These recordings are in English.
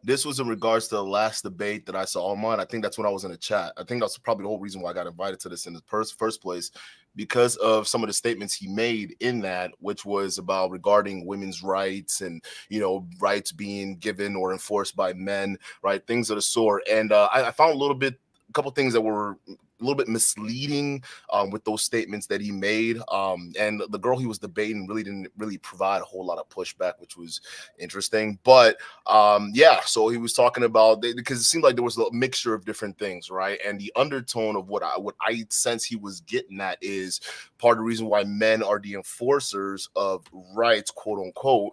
This was in regards to the last debate that I saw online. I think that's when I was in the chat. I think that's probably the whole reason why I got invited to this in the first place, because of some of the statements he made in that, which was about regarding women's rights and, rights being given or enforced by men, right? Things of the sort. And I found a couple things that were a little bit misleading with those statements that he made. And the girl he was debating really didn't really provide a whole lot of pushback, which was interesting. But so he was talking about, because it seemed like there was a mixture of different things, right? And the undertone of what I sense he was getting at is part of the reason why men are the enforcers of rights, quote unquote,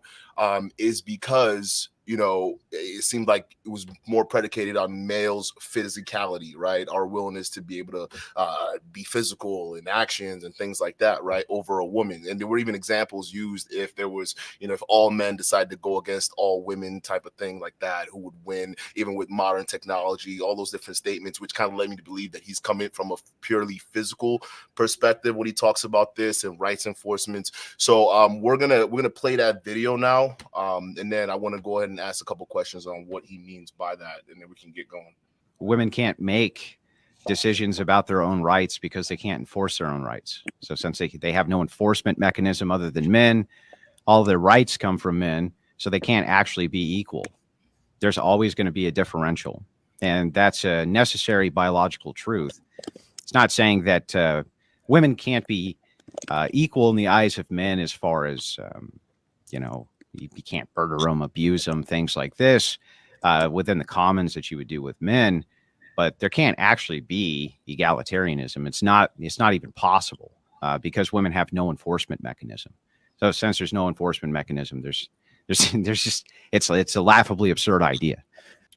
is because it seemed like it was more predicated on males' physicality, right? Our willingness to be able to be physical in actions and things like that, right? Over a woman. And there were even examples used if there was, if all men decided to go against all women type of thing like that, who would win, even with modern technology, all those different statements, which kind of led me to believe that he's coming from a purely physical perspective when he talks about this and rights enforcement. So we're gonna play that video now, and then I want to go ahead and ask a couple questions on what he means by that, and then we can get going. Women can't make decisions about their own rights because they can't enforce their own rights. So since they have no enforcement mechanism other than men, all their rights come from men, so they can't actually be equal. There's always going to be a differential, and that's a necessary biological truth. It's not saying that women can't be equal in the eyes of men as far as, you can't murder them, abuse them, things like this within the commons that you would do with men. But there can't actually be egalitarianism. It's not even possible because women have no enforcement mechanism. So since there's no enforcement mechanism, there's just it's a laughably absurd idea.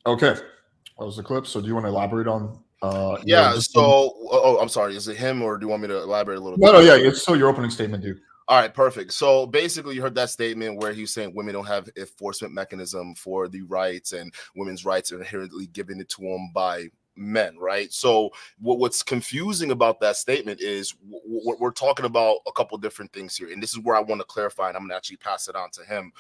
Okay, that was the clip. So do you want to elaborate on? I'm sorry. Is it him, or do you want me to elaborate a little bit? No, yeah, it's still your opening statement, dude. All right, perfect. So basically, you heard that statement where he was saying women don't have enforcement mechanism for the rights, and women's rights are inherently given it to them by men, right? So what's confusing about that statement is we're talking about a couple different things here, and this is where I want to clarify, and I'm gonna actually pass it on to him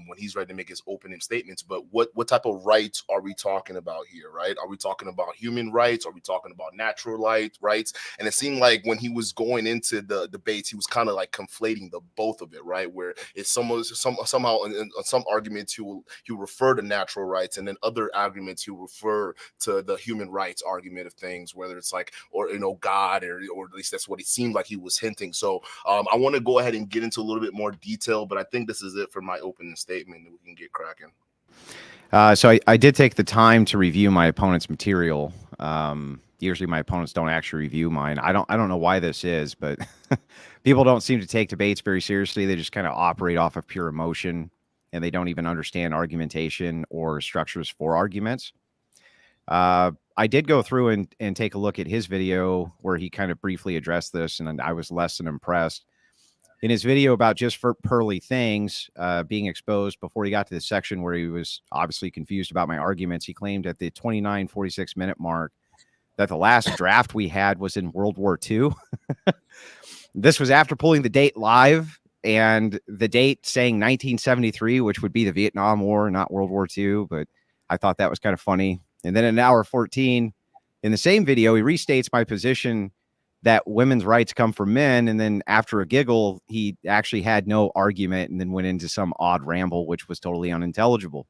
when he's ready to make his opening statements. But what type of rights are we talking about here, right? Are we talking about human rights? Are we talking about natural rights? And it seemed like when he was going into the debates, he was kind of like conflating the both of it, right? Where it's somehow in some arguments he will refer to natural rights, and then other arguments he will refer to the human rights argument of things, whether it's like, or God, or at least that's what it seemed like he was hinting. So I want to go ahead and get into a little bit more detail, but I think this is it for my opening statement, and we can get cracking. So I did take the time to review my opponent's material. Usually my opponents don't actually review mine. I don't know why this is, but people don't seem to take debates very seriously. They just kind of operate off of pure emotion, and they don't even understand argumentation or structures for arguments. I did go through and take a look at his video where he kind of briefly addressed this, and I was less than impressed. In his video about just for pearly things being exposed, before he got to the section where he was obviously confused about my arguments, he claimed at the 29-46 minute mark that the last draft we had was in World War II. This was after pulling the date live, and the date saying 1973, which would be the Vietnam War, not World War II. But I thought that was kind of funny. And then in hour 14, in the same video, he restates my position that women's rights come from men. And then after a giggle, he actually had no argument and then went into some odd ramble, which was totally unintelligible.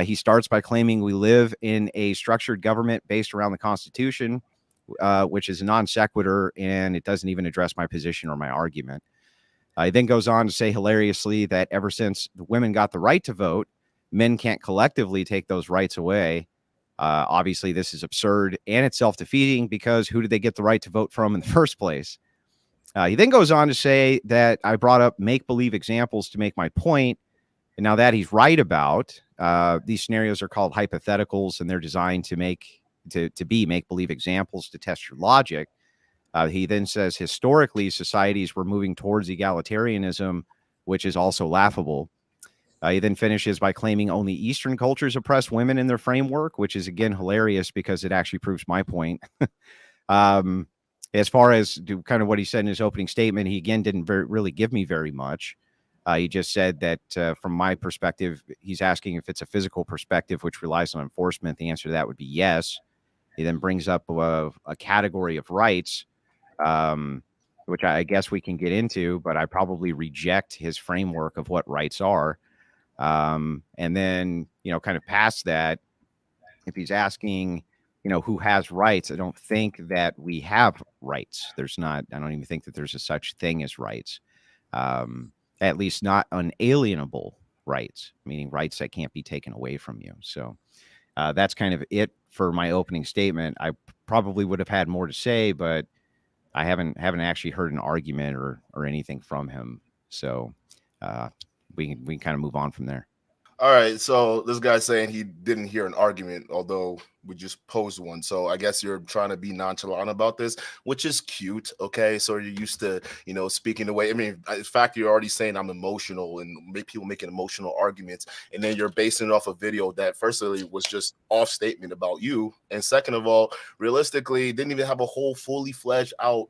He starts by claiming we live in a structured government based around the Constitution, which is a non sequitur, and it doesn't even address my position or my argument. He then goes on to say hilariously that ever since the women got the right to vote, men can't collectively take those rights away. Obviously, this is absurd, and it's self-defeating because who did they get the right to vote from in the first place? He then goes on to say that I brought up make-believe examples to make my point, and now that he's right about, these scenarios are called hypotheticals, and they're designed to be make-believe examples to test your logic. He then says historically, societies were moving towards egalitarianism, which is also laughable. He then finishes by claiming only Eastern cultures oppress women in their framework, which is, again, hilarious because it actually proves my point. As far as kind of what he said in his opening statement, he, again, didn't really give me very much. He just said that from my perspective, he's asking if it's a physical perspective which relies on enforcement. The answer to that would be yes. He then brings up a category of rights, which I guess we can get into, but I probably reject his framework of what rights are. And then, kind of past that, if he's asking, who has rights, I don't think that we have rights. I don't even think that there's a such thing as rights. At least not unalienable rights, meaning rights that can't be taken away from you. So that's kind of it for my opening statement. I probably would have had more to say, but I haven't actually heard an argument or anything from him. So we can kind of move on from there. All right, so this guy's saying he didn't hear an argument, although we just posed one. So I guess you're trying to be nonchalant about this, which is cute. Okay, so you're used to, speaking the way. I mean, in fact, you're already saying I'm emotional and make people making emotional arguments, and then you're basing it off a video that, firstly, was just off statement about you, and second of all, realistically, didn't even have a whole fully fledged out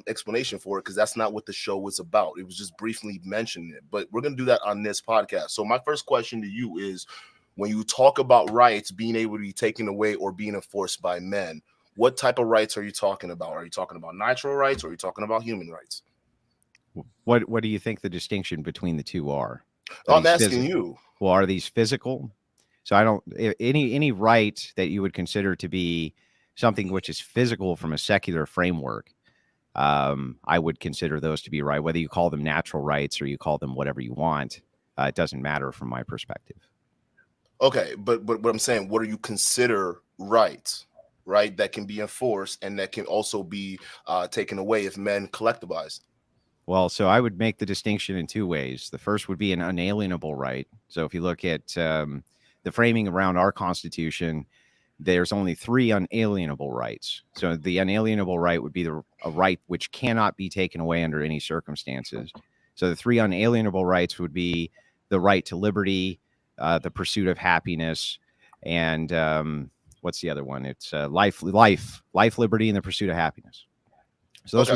explanation for it, because that's not what the show was about. It was just briefly mentioning it, but we're gonna do that on this podcast. So my first question to you is, when you talk about rights being able to be taken away or being enforced by men, what type of rights are you talking about? Are you talking about natural rights, or are you talking about human rights? What do you think the distinction between the two are? I'm asking you. Well, are these physical? So I don't, any right that you would consider to be something which is physical from a secular framework, I would consider those to be right. Whether you call them natural rights or you call them whatever you want, it doesn't matter from my perspective. Okay, but what I'm saying, what do you consider rights, right, that can be enforced and that can also be taken away if men collectivize? Well, so I would make the distinction in two ways. The first would be an unalienable right. So if you look at the framing around our Constitution, there's only 3 unalienable rights. So the unalienable right would be a right which cannot be taken away under any circumstances. So the 3 unalienable rights would be the right to liberty, the pursuit of happiness, and what's the other one? It's life, liberty, and the pursuit of happiness. So those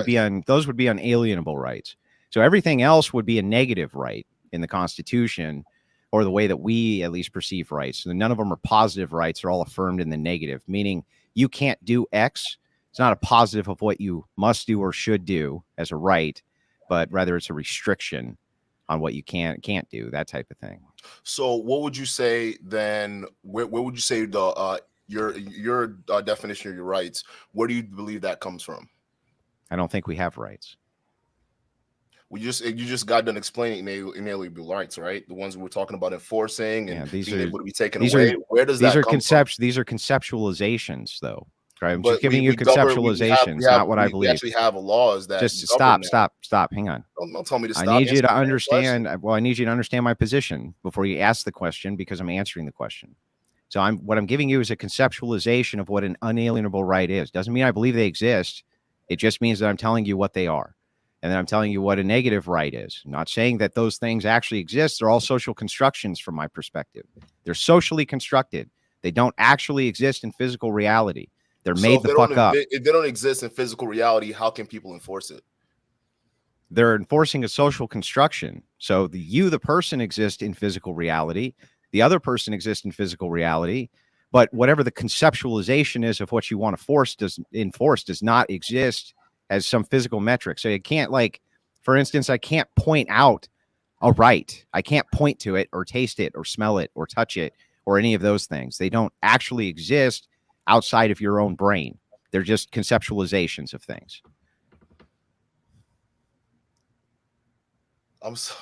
would be unalienable rights. So everything else would be a negative right in the Constitution, or the way that we at least perceive rights. So none of them are positive rights; they're all affirmed in the negative, meaning you can't do X. It's not a positive of what you must do or should do as a right, but rather it's a restriction on what you can't do, that type of thing. So what would you say then? Where would you say the your definition of your rights? Where do you believe that comes from? I don't think we have rights. You just got done explaining inalienable rights, right? The ones we were talking about enforcing and being able to be taken away. Where does that come from? These are conceptualizations, though. Right? I'm just giving you conceptualizations, not what I believe. We actually have laws that just stop. Hang on. Don't tell me to stop. I need you to understand. Well, I need you to understand my position before you ask the question, because I'm answering the question. So what I'm giving you is a conceptualization of what an unalienable right is. Doesn't mean I believe they exist. It just means that I'm telling you what they are. And then I'm telling you what a negative right is. I'm not saying that those things actually exist. They're all social constructions from my perspective. They're socially constructed. They don't actually exist in physical reality. They're made the fuck up. If they don't exist in physical reality, how can people enforce it? They're enforcing a social construction. So the person exists in physical reality. The other person exists in physical reality. But whatever the conceptualization is of what you want to enforce does not exist as some physical metric. So you can't, like, for instance, I can't point out a right. I can't point to it or taste it or smell it or touch it or any of those things. They don't actually exist outside of your own brain. They're just conceptualizations of things. I'm sorry.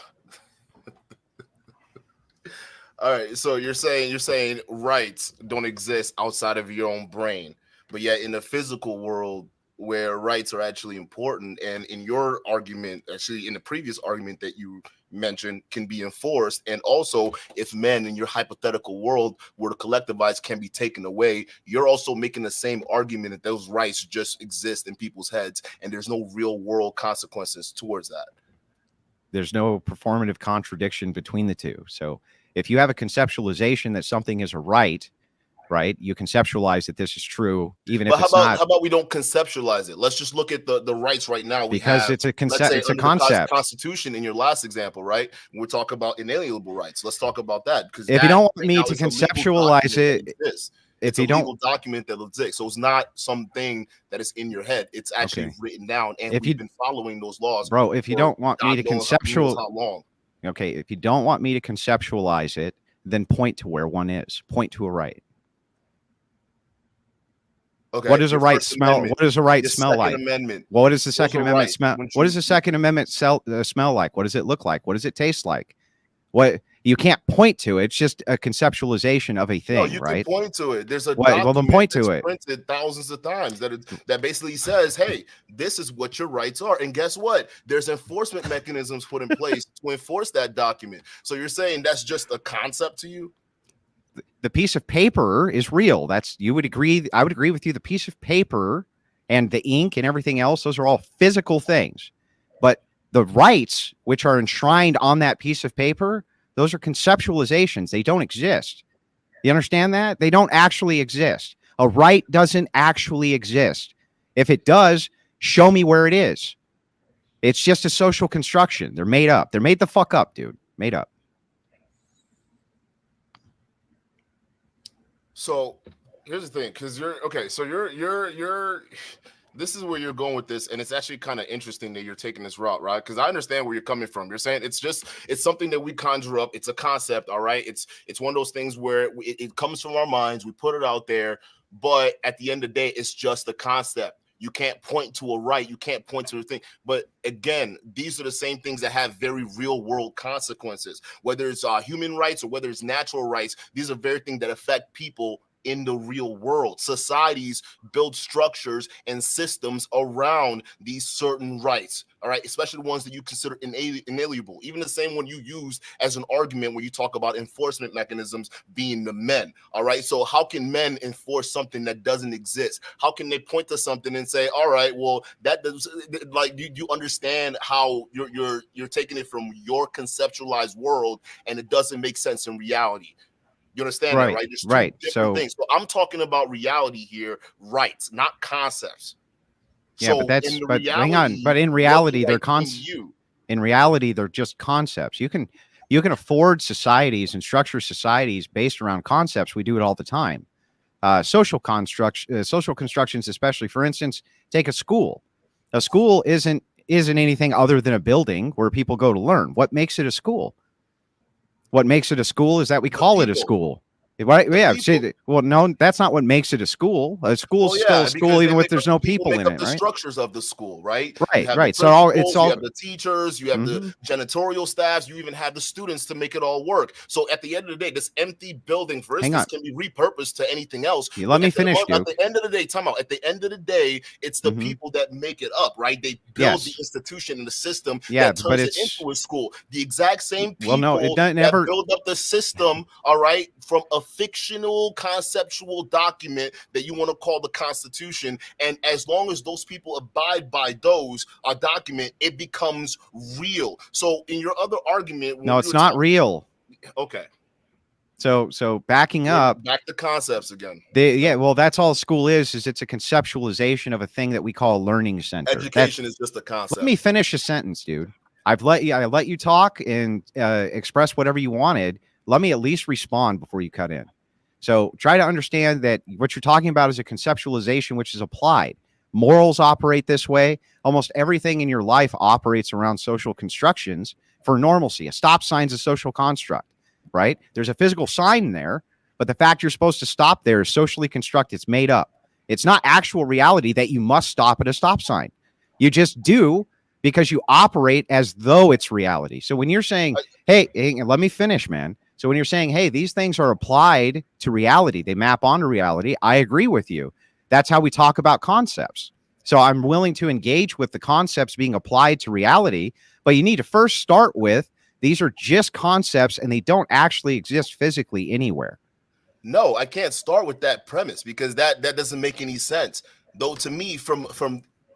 All right, so you're saying rights don't exist outside of your own brain, but yet in the physical world where rights are actually important, and in your argument, actually in the previous argument that you mentioned, can be enforced, and also if men in your hypothetical world were to collectivize can be taken away, you're also making the same argument that those rights just exist in people's heads and there's no real world consequences towards that. There's no performative contradiction between the two. So if you have a conceptualization that something is a right, right? You conceptualize that this is true, even But if it's not. how about we don't conceptualize it? Let's just look at the rights right now. We Because have, it's a let's say, it's a under the concept. Constitution in your last example, right? We're talking about inalienable rights. Let's talk about that, because If that you don't want right me now to is a legal conceptualize document it, that exists. if It's a you don't, legal document that exists. So it's not something that is in your head. It's actually okay. written down, and If we've you, been following those laws, bro, if you for don't want me God to knows how long. okay, if you don't want me to conceptualize it, then point to where one is. Point to a right. Okay. What does a Your right First smell? Amendment, What does a right your smell Second like? Amendment. What does the Those Second are Amendment rights. smell? Wouldn't What you- does the Second Amendment smell like? What does it look like? What does it taste like? What, you can't point to it. It's just a conceptualization of a No, thing, you right? can point to it. There's a What? Well, then document point that's to it. printed thousands of times that basically says, "Hey, this is what your rights are." And guess what? There's enforcement mechanisms put in place to enforce that document. So you're saying that's just a concept to you? The piece of paper is real. That's, you would agree. I would agree with you. The piece of paper and the ink and everything else, those are all physical things. But the rights, which are enshrined on that piece of paper, those are conceptualizations. They don't exist. You understand that? They don't actually exist. A right doesn't actually exist. If it does, show me where it is. It's just a social construction. They're made up. They're made the fuck up, dude. Made up. So here's the thing, because you're okay. So you're this is where you're going with this, and it's actually kind of interesting that you're taking this route, right? Because I understand where you're coming from. You're saying it's something that we conjure up. It's a concept, all right. It's one of those things where it comes from our minds. We put it out there, but at the end of the day, it's just a concept. You can't point to a right. You can't point to a thing. But again, these are the same things that have very real world consequences, whether it's human rights or whether it's natural rights. These are very things that affect people in the real world. Societies build structures and systems around these certain rights, all right, especially the ones that you consider inalienable. Even the same one you used as an argument when you talk about enforcement mechanisms being the men, all right? So how can men enforce something that doesn't exist? How can they point to something and say, all right, well, that does, like, you understand how you're taking it from your conceptualized world and it doesn't make sense in reality. You understand that, right? There's two different things. So I'm talking about reality here, rights, not concepts. Yeah, so but hang on. But in reality, they're in reality, they're just concepts. You can afford societies and structure societies based around concepts. We do it all the time. Social constructions, especially. For instance, take a school. A school isn't anything other than a building where people go to learn. What makes it a school? What makes it a school is that we call it a school. Right? Yeah. Well, no, that's not what makes it a school. A school is still a school, even if there's no people in it. The structures of the school, right? Right. So it's all. You have the teachers, you have the janitorial staffs, you even have the students to make it all work. So at the end of the day, this empty building, for instance, can be repurposed to anything else. Let me finish. At the end of the day, time out. At the end of the day, it's the people that make it up, right? They build the institution and the system that turns it into a school. The exact same people that build up the system, all right, from a fictional conceptual document that you want to call the Constitution, and as long as those people abide by those document, it becomes real. So in your other argument, no, it's not real. Okay. So backing up, back to concepts again. Well, that's all school is it's a conceptualization of a thing that we call a learning center. Education is just a concept. Let me finish a sentence, dude. I let you talk and express whatever you wanted. Let me at least respond before you cut in. So try to understand that what you're talking about is a conceptualization which is applied. Morals operate this way. Almost everything in your life operates around social constructions for normalcy. A stop sign's a social construct, right? There's a physical sign there, but the fact you're supposed to stop there is socially constructed. It's made up. It's not actual reality that you must stop at a stop sign. You just do because you operate as though it's reality. So when you're saying, hey, let me finish, man. So when you're saying, hey, these things are applied to reality, they map onto reality, I agree with you. That's how we talk about concepts. So I'm willing to engage with the concepts being applied to reality, but you need to first start with these are just concepts and they don't actually exist physically anywhere. No, I can't start with that premise because that doesn't make any sense. Though to me, from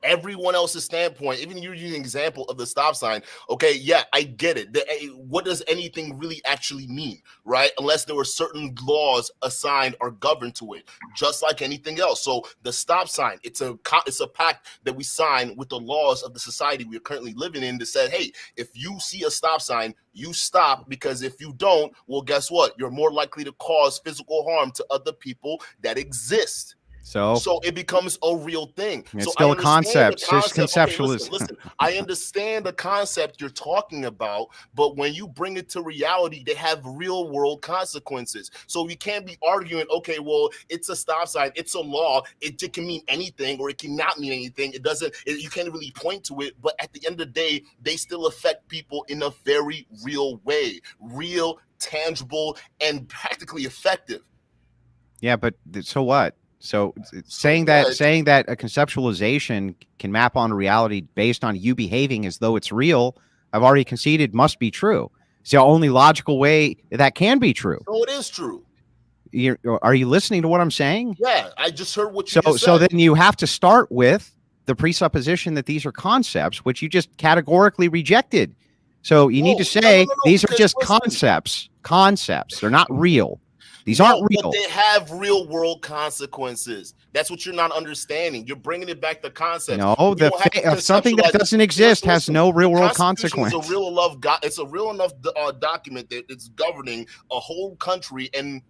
everyone else's standpoint, even you using an example of the stop sign. Okay, yeah, I get it. What does anything really actually mean, right? Unless there were certain laws assigned or governed to it, just like anything else. So the stop sign, it's a pact that we sign with the laws of the society we're currently living in that said, hey, if you see a stop sign, you stop, because if you don't, well, guess what? You're more likely to cause physical harm to other people that exist. So it becomes a real thing. It's so still I a concept. The It's conceptual. Okay, listen. I understand the concept you're talking about, but when you bring it to reality, they have real world consequences. So you can't be arguing, okay, well, it's a stop sign, it's a law, it can mean anything or it cannot mean anything. It doesn't, you can't really point to it, but at the end of the day, they still affect people in a very real way, real, tangible, and practically effective. Yeah, but so what? So saying that a conceptualization can map onto reality based on you behaving as though it's real, I've already conceded must be true. It's the only logical way that can be true. So it is true. Are you listening to what I'm saying? Yeah, I just heard what you just said. So then you have to start with the presupposition that these are concepts, which you just categorically rejected. So you need to say these are just concepts. Concepts. They're not real. These aren't real. But they have real world consequences. That's what you're not understanding. You're bringing it back to concepts. No, something that doesn't exist has no real world consequence. It's a real enough document that it's governing a whole country, and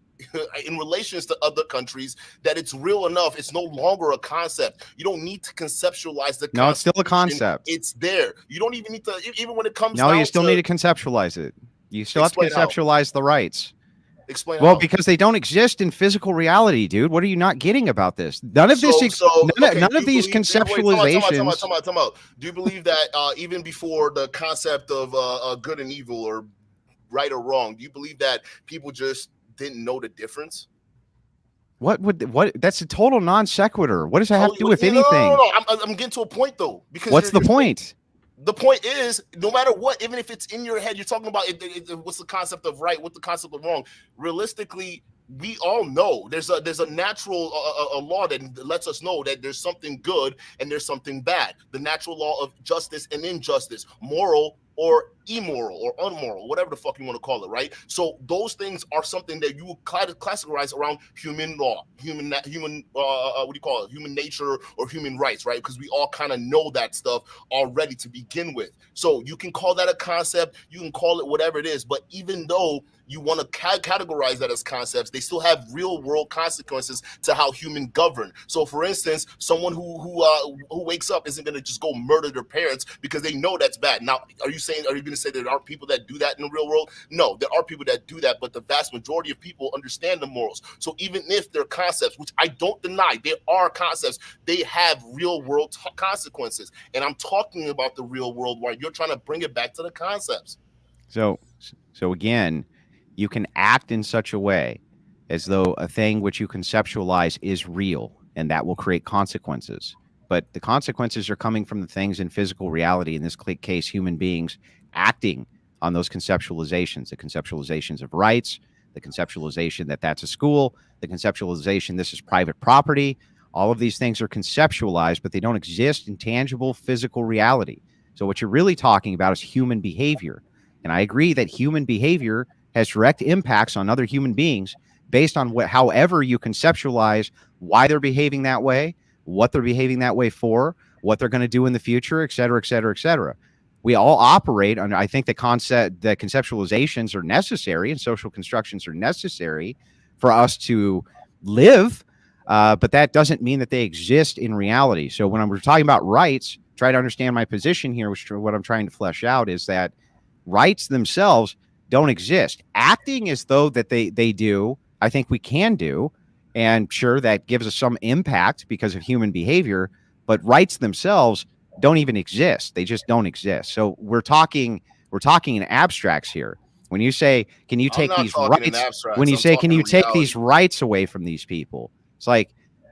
in relations to other countries, that it's real enough. It's no longer a concept. You don't need to conceptualize the concept. No, it's still a concept. It's there. You don't even need to, even when it comes No, you still need to conceptualize it. You still have to conceptualize the rights. Explain. Well, because they don't exist in physical reality, dude. What are you not getting about this? None of this. None of these conceptualizations. Do you believe that even before the concept of good and evil or right or wrong, do you believe that people just didn't know the difference? What? That's a total non sequitur. What does that have to do with anything? No. I'm getting to a point though. Because what's the point? The point is, no matter what, even if it's in your head, you're talking about what's the concept of right, what's the concept of wrong. Realistically, we all know there's a natural a law that lets us know that there's something good and there's something bad. The natural law of justice and injustice, moral or immoral or unmoral, whatever the fuck you want to call it, right? So those things are something that you classify around human law, human what do you call it, human nature or human rights, right? Because we all kind of know that stuff already to begin with. So you can call that a concept, you can call it whatever it is, but even though you want to categorize that as concepts, they still have real world consequences to how humans govern. So for instance, someone who wakes up isn't going to just go murder their parents because they know that's bad. Now, are you going to say there aren't people that do that in the real world? No, there are people that do that, but the vast majority of people understand the morals. So even if they're concepts, which I don't deny, they are concepts, they have real world consequences. And I'm talking about the real world where you're trying to bring it back to the concepts. So again, you can act in such a way as though a thing which you conceptualize is real, and that will create consequences. But the consequences are coming from the things in physical reality, in this case, human beings acting on those conceptualizations, the conceptualizations of rights, the conceptualization that that's a school, the conceptualization this is private property. All of these things are conceptualized, but they don't exist in tangible physical reality. So what you're really talking about is human behavior. And I agree that human behavior has direct impacts on other human beings based on however you conceptualize why they're behaving that way, what they're behaving that way for, what they're going to do in the future, et cetera, et cetera, et cetera. We all operate on, I think the conceptualizations are necessary and social constructions are necessary for us to live, but that doesn't mean that they exist in reality. So when we're talking about rights, try to understand my position here, which what I'm trying to flesh out is that rights themselves don't exist. Acting as though that they do, I think we can do, and sure, that gives us some impact because of human behavior, but rights themselves don't even exist. They just don't exist. So we're talking in abstracts here. When you say, can you take these rights? When you say, can you take these rights away from these people? It's like,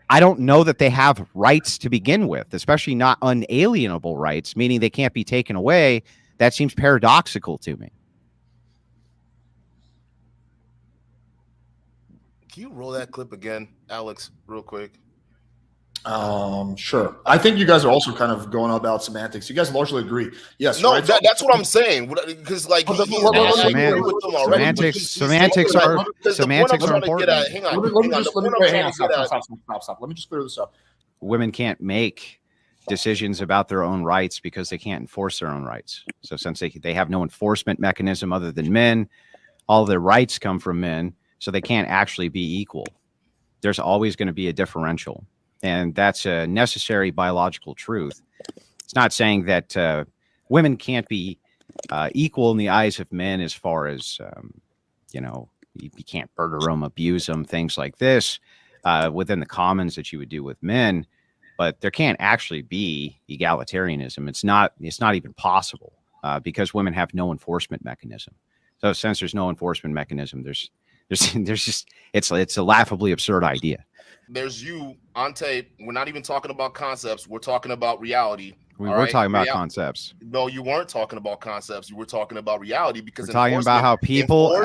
I don't know that they have rights to begin with, especially not unalienable rights, meaning they can't be taken away. That seems paradoxical to me. Can you roll that clip again, Alex, real quick? Sure. I think you guys are also kind of going about semantics. You guys largely agree. Yes. No, right. that's what I'm saying. Because like I agree with them already. Semantics are important. important. Hang on. Stop. Let me just clear this up. Women can't make decisions about their own rights because they can't enforce their own rights. So since they have no enforcement mechanism other than men, all their rights come from men, so they can't actually be equal. There's always going to be a differential, and that's a necessary biological truth. It's not saying that women can't be equal in the eyes of men as far as, you can't murder them, abuse them, things like this within the commons that you would do with men. But there can't actually be egalitarianism. It's not even possible because women have no enforcement mechanism. So since there's no enforcement mechanism, there's just it's a laughably absurd idea. There's you on tape. We're not even talking about concepts. We're talking about reality. We were talking about concepts. No, you weren't talking about concepts. You were talking about reality because we're talking about how people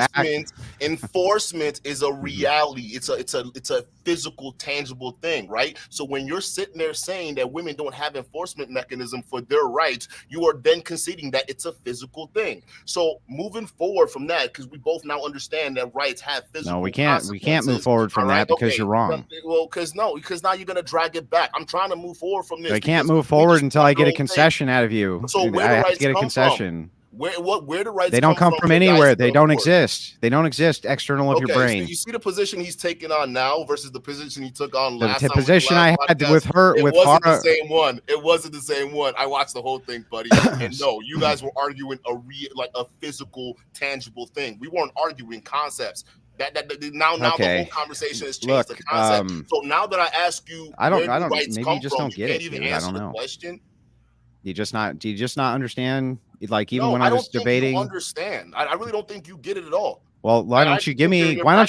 enforcement is a reality. It's a physical, tangible thing, right? So when you're sitting there saying that women don't have enforcement mechanism for their rights, you are then conceding that it's a physical thing. So moving forward from that, because we both now understand that rights have physical. No, we can't move forward from that because you're wrong. Well, because now you're gonna drag it back. I'm trying to move forward from this. I can't move forward until I get a concession out of you. So where I the have rights to get a come concession. From? Where the rights? They don't come from anywhere. They don't exist. They don't exist external of your brain. So you see the position he's taking on now versus the position he took on last time. The position I had with her, it wasn't the same one. It wasn't the same one. I watched the whole thing, buddy. And no, you guys were arguing a physical, tangible thing. We weren't arguing concepts. Now the whole conversation has changed the concept. So now that I ask you, I don't. Maybe you just don't get it. Even I don't know. Question. Do you just not understand? Like even when I was debating, you understand. I really don't think you get it at all. Well, why don't you give me a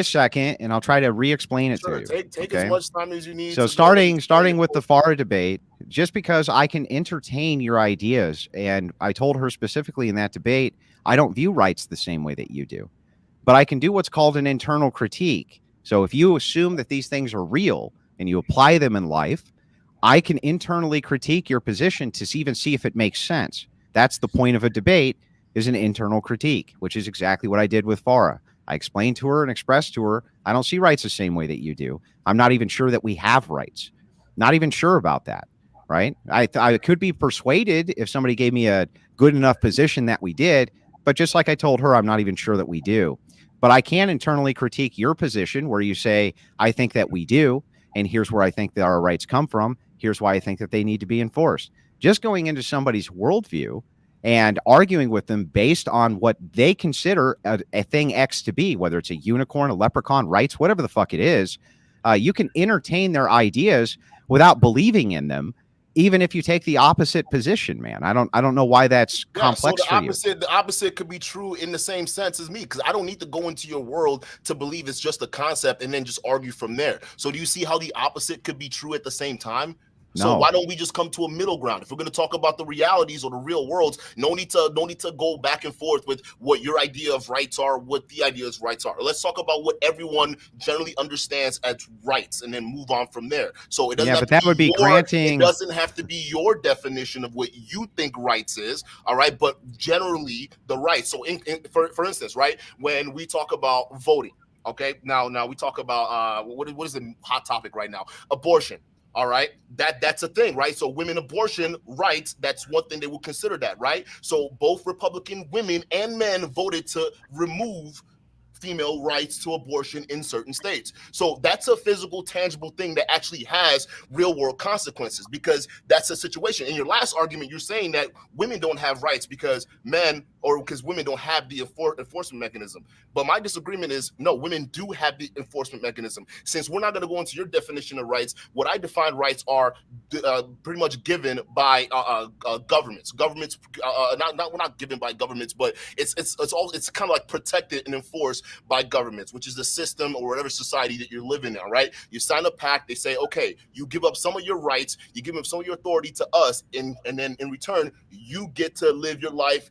second and I'll try to re-explain it to you. Take as much time as you need. So starting with the FARA debate, just because I can entertain your ideas, and I told her specifically in that debate, I don't view rights the same way that you do, but I can do what's called an internal critique. So if you assume that these things are real and you apply them in life, I can internally critique your position to even see if it makes sense. That's the point of a debate, is an internal critique, which is exactly what I did with Farah. I explained to her and expressed to her, I don't see rights the same way that you do. I'm not even sure that we have rights. Not even sure about that, right? I could be persuaded if somebody gave me a good enough position that we did, but just like I told her, I'm not even sure that we do. But I can internally critique your position where you say, I think that we do, and here's where I think that our rights come from. Here's why I think that they need to be enforced. Just going into somebody's worldview and arguing with them based on what they consider a thing X to be, whether it's a unicorn, a leprechaun, rights, whatever the fuck it is, you can entertain their ideas without believing in them, even if you take the opposite position, man. I don't know why that's complex for you. The opposite could be true in the same sense as me, because I don't need to go into your world to believe it's just a concept and then just argue from there. So do you see how the opposite could be true at the same time? So why don't we just come to a middle ground? If we're going to talk about the realities or the real worlds, no need to go back and forth with what your idea of rights are, what the idea of rights are. Let's talk about what everyone generally understands as rights, and then move on from there. So it doesn't. It doesn't have to be your definition of what you think rights is. All right, but generally the rights. So for instance, right, when we talk about voting, okay, now we talk about what is the hot topic right now? Abortion. All right, that's a thing, right? So women abortion rights, that's one thing they will consider that, right? So both Republican women and men voted to remove female rights to abortion in certain states. So that's a physical, tangible thing that actually has real world consequences, because that's a situation. In your last argument, you're saying that women don't have rights because women don't have the enforcement mechanism. But my disagreement is, no, women do have the enforcement mechanism. Since we're not going to go into your definition of rights, what I define rights are pretty much given by governments. Governments, not given by governments, but it's kind of like protected and enforced by governments, which is the system or whatever society that you're living in, right? You sign a pact, they say, okay, you give up some of your rights, you give up some of your authority to us, and then in return, you get to live your life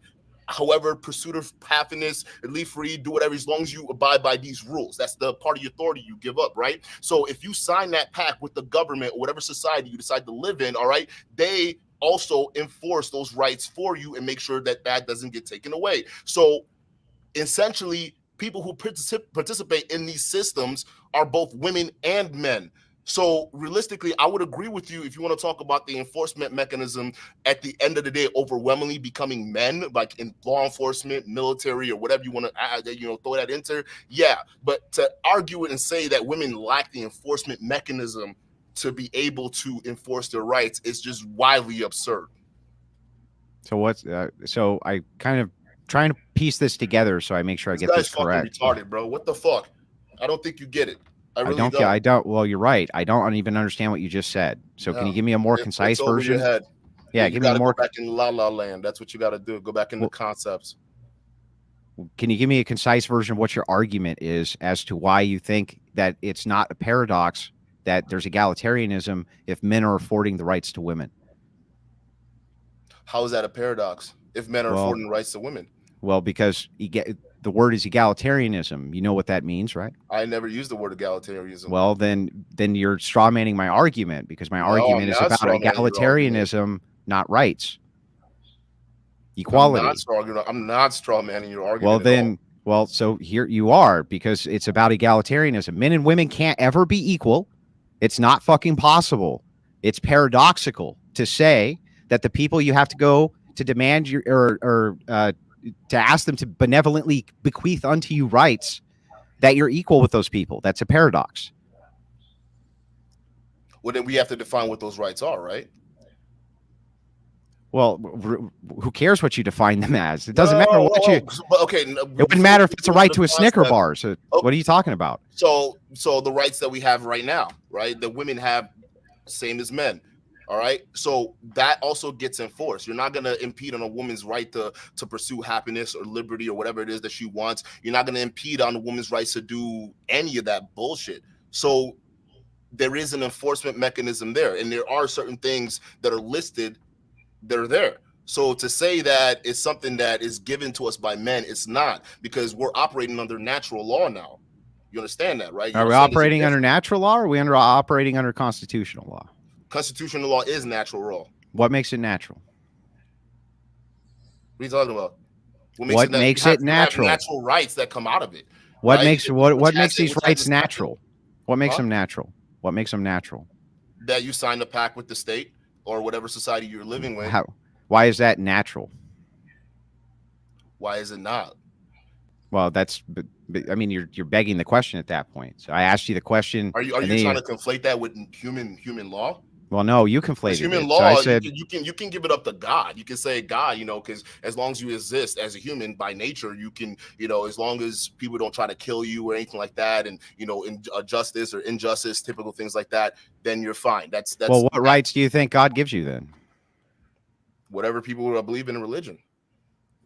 however, pursuit of happiness, live free, do whatever, as long as you abide by these rules. That's the part of your authority you give up, right? So if you sign that pact with the government or whatever society you decide to live in, all right, they also enforce those rights for you and make sure that that doesn't get taken away. So essentially, people who participate in these systems are both women and men. So realistically, I would agree with you if you want to talk about the enforcement mechanism at the end of the day, overwhelmingly becoming men, like in law enforcement, military, or whatever you want to add, throw that into. Yeah, but to argue it and say that women lack the enforcement mechanism to be able to enforce their rights is just wildly absurd. So what's so I kind of trying to piece this together so I make sure I get this correct. Fucking retarded, bro. What the fuck? I don't think you get it. I really don't. I don't. Well, you're right. I don't even understand what you just said. So can you give me a more concise version? Yeah, give me a more. Go back in La La Land. That's what you got to do. Go back into concepts. Can you give me a concise version of what your argument is as to why you think that it's not a paradox that there's egalitarianism if men are affording the rights to women? How is that a paradox if men are affording the rights to women? Well, because the word is egalitarianism. You know what that means, right? I never used the word egalitarianism. Well, then you're straw manning my argument, because my argument is about egalitarianism, not rights. Equality. I'm not straw manning your argument. So here you are, because it's about egalitarianism. Men and women can't ever be equal. It's not fucking possible. It's paradoxical to say that the people you have to go to demand to ask them to benevolently bequeath unto you rights, that you're equal with those people. That's a paradox. Well, then we have to define what those rights are, right? Well, who cares what you define them as? It doesn't matter what you. Okay, it wouldn't matter if it's a right to a Snicker bar. So what are you talking about? So the rights that we have right now, right? That women have, same as men. All right. So that also gets enforced. You're not going to impede on a woman's right to pursue happiness or liberty or whatever it is that she wants. You're not going to impede on a woman's rights to do any of that bullshit. So there is an enforcement mechanism there. And there are certain things that are listed that are there. So to say that it's something that is given to us by men, it's not, because we're operating under natural law now. You understand that, right? Are we operating under natural law, or are we operating under constitutional law? Constitutional law is natural law. What makes it natural? What are you talking about? What makes it natural? Natural rights that come out of it. What makes these rights natural? What makes them natural? What makes them natural? That you signed a pact with the state or whatever society you're living with. Why is that natural? Why is it not? Well, I mean, you're begging the question at that point. So I asked you the question. Are you trying to conflate that with human law? Well, no, you conflated human law. So I said you can give it up to God. You can say God, because as long as you exist as a human by nature, you can, as long as people don't try to kill you or anything like that, and in justice or injustice, typical things like that, then you're fine. That's well, what rights do you think God gives you then? Whatever people believe in religion.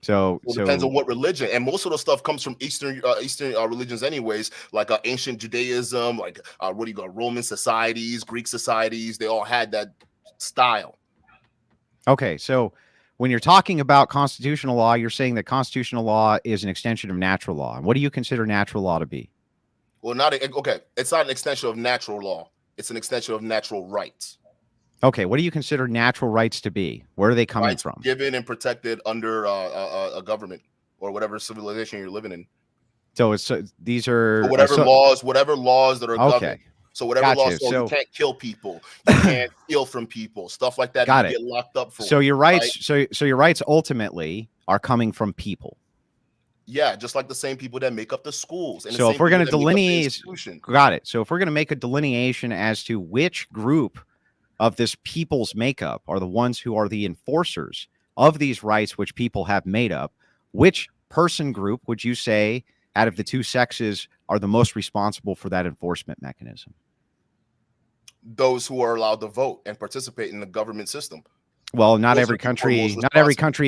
So it depends on what religion, and most of the stuff comes from Eastern religions, anyways. Like ancient Judaism, like Roman societies, Greek societies. They all had that style. Okay, so when you're talking about constitutional law, you're saying that constitutional law is an extension of natural law. And what do you consider natural law to be? Well, it's not an extension of natural law. It's an extension of natural rights. Okay, what do you consider natural rights to be? Where are they coming from? Given and protected under a government or whatever civilization you're living in. So these are whatever laws that are governed. So whatever laws, you can't kill people, you can't steal from people, stuff like that. Got it. Get locked up for. So your rights, right? so your rights ultimately are coming from people. Yeah, just like the same people that make up the schools. And so if we're going to delineate, got it. So if we're going to make a delineation as to which group of this people's makeup are the ones who are the enforcers of these rights which people have made up, which person group would you say out of the two sexes are the most responsible for that enforcement mechanism? Those who are allowed to vote and participate in the government system. Well, not every country